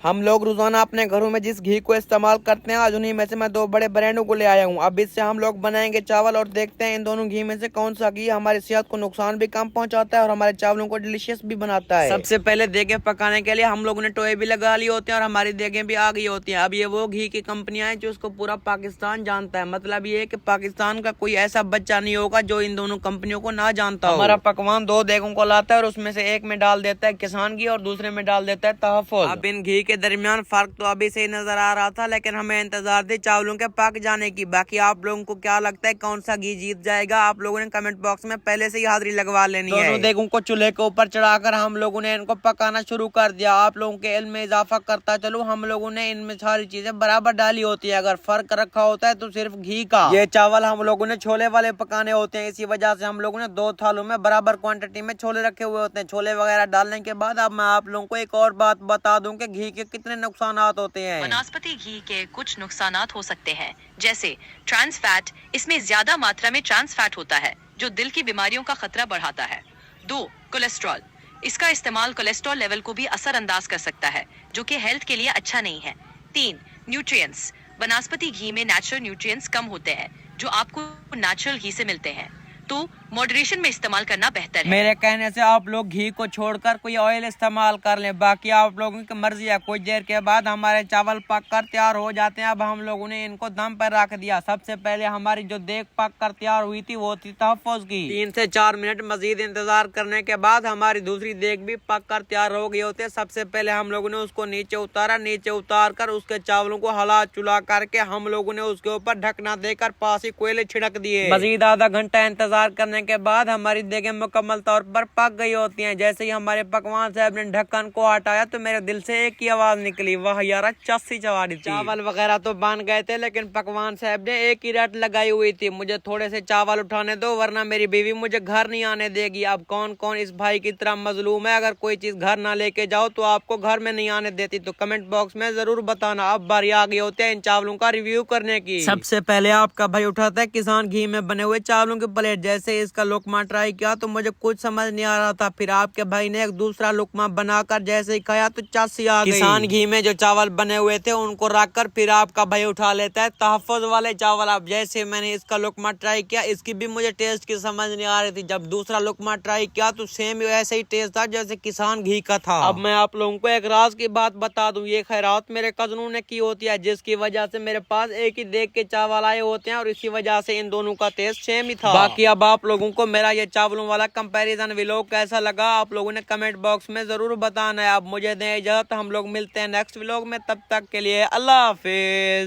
हम लोग रोजाना अपने घरों में जिस घी को इस्तेमाल करते हैं, आज उन्हीं में से मैं दो बड़े ब्रांडों को ले आया हूँ। अब इससे हम लोग बनाएंगे चावल और देखते हैं इन दोनों घी में से कौन सा घी हमारी सेहत को नुकसान भी कम पहुंचाता है और हमारे चावलों को डिलीशियस भी बनाता है। सबसे पहले देगे पकाने के लिए हम लोगों ने टोए भी लगा लिए होते हैं और हमारी देगें भी आ गई होती हैं। अब ये वो घी की कंपनियां हैं जो उसको पूरा पाकिस्तान जानता है। मतलब ये कि पाकिस्तान का कोई ऐसा बच्चा नहीं होगा जो इन दोनों कंपनियों को ना जानता हो। हमारा पकवान दो देगों को लाता है और उसमें से एक में डाल देता है किसान घी और दूसरे में डाल देता है तहफ़्फ़ुज़। अब इन घी के दरमियान फर्क तो अभी से ही नजर आ रहा था, लेकिन हमें इंतजार थी चावलों के पक जाने की। बाकी आप लोगों को क्या लगता है कौन सा घी जीत जाएगा? आप लोगों ने कमेंट बॉक्स में पहले से ही हाजिरी लगवा लेनी है। दोनों देगों को चूल्हे के ऊपर चढ़ाकर हम लोगों ने इनको पकाना शुरू कर दिया। आप लोगों के इल्म में इजाफा करता चलूं, हम लोगों ने इनमें सारी चीजें बराबर डाली होती है। अगर फर्क रखा होता है तो सिर्फ घी का। ये चावल हम लोगों ने छोले वाले पकाने होते हैं, इसी वजह से हम लोगों ने दो थालों में बराबर क्वांटिटी में छोले रखे हुए होते हैं। छोले वगैरह डालने के बाद अब मैं आप लोगों को एक और बात बता दूं कि घी के कितने नुकसान होते हैं। वनस्पति घी के कुछ नुकसानात हो सकते हैं, जैसे ट्रांस फैट। इसमें ज्यादा मात्रा में ट्रांस फैट होता है जो दिल की बीमारियों का खतरा बढ़ाता है। 2. कोलेस्ट्रॉल। इसका इस्तेमाल कोलेस्ट्रॉल लेवल को भी असरअंदाज कर सकता है, जो कि हेल्थ के लिए अच्छा नहीं है। 3. न्यूट्रिएंट्स। वनस्पति घी में नेचुरल न्यूट्रिएंट्स कम होते हैं जो आपको नेचुरल घी से मिलते हैं, तो मॉडरेशन में इस्तेमाल करना बेहतर है। मेरे कहने से आप लोग घी को छोड़कर कोई ऑयल इस्तेमाल कर लें, बाकी आप लोगों की मर्जी है। कुछ देर के बाद हमारे चावल पककर तैयार हो जाते हैं। अब हम लोगों ने इनको दम पर रख दिया। सबसे पहले हमारी जो देग पककर तैयार हुई थी वो थी तहफ़्फ़ुज़ की। 3 से 4 मिनट मजीद इंतजार करने के बाद हमारी दूसरी देग भी पककर तैयार हो गई होती है। सबसे पहले हम लोगों ने उसको नीचे उतारा। नीचे उतार कर उसके चावलों को हला चुला करके हम लोगों ने उसके ऊपर ढकना देकर पास ही कोयले छिड़क दिए। मजीद आधा घंटा इंतजार करने के बाद हमारी देगें मुकम्मल तौर पर पक गई होती हैं। जैसे ही हमारे पकवान साहब ने ढक्कन को हटाया तो मेरे दिल से एक ही आवाज निकली, वाह यार चस्सी चवाड़ी थी। चावल वगैरह तो बन गए थे, लेकिन पकवान साहब ने एक ही रट लगाई हुई थी, मुझे थोड़े से चावल उठाने दो वरना मेरी बीवी मुझे घर नहीं आने देगी। अब कौन कौन इस भाई की तरह मजलूम है? अगर कोई चीज घर ना लेके जाओ तो आपको घर में नहीं आने देती, तो कमेंट बॉक्स में जरूर बताना। अब बारी आ गई होती है इन चावलों का रिव्यू करने की। सबसे पहले आपका भाई उठाता है किसान घी में बने हुए चावलों की प्लेट। जैसे इसका लुकमा ट्राई किया तो मुझे कुछ समझ नहीं आ रहा था, फिर आपके भाई ने एक दूसरा लुकमा बनाकर जैसे ही खाया तो चस्सी आ गई। किसान घी में जो चावल बने हुए थे उनको रखकर फिर आपका भाई उठा लेता है तहफ़्फ़ुज़ वाले चावल। अब जैसे मैंने इसका लुकमा ट्राई किया, इसकी भी मुझे टेस्ट की समझ नहीं आ रही थी। जब दूसरा लुकमा ट्राई किया तो सेम ऐसे ही टेस्ट था जैसे किसान घी का था। अब मैं आप लोगों को एक राज की बात बता दूं, ये खैरात मेरे कजनों ने की होती है, जिसकी वजह से मेरे पास एक ही देख के चावल आए होते हैं और इसी वजह से इन दोनों का टेस्ट सेम ही था। बाकी अब आप लोगों को मेरा ये चावलों वाला कंपैरिजन व्लॉग कैसा लगा आप लोगों ने कमेंट बॉक्स में जरूर बताना है। अब मुझे दें इजाजत, हम लोग मिलते हैं नेक्स्ट व्लॉग में। तब तक के लिए अल्लाह हाफिज।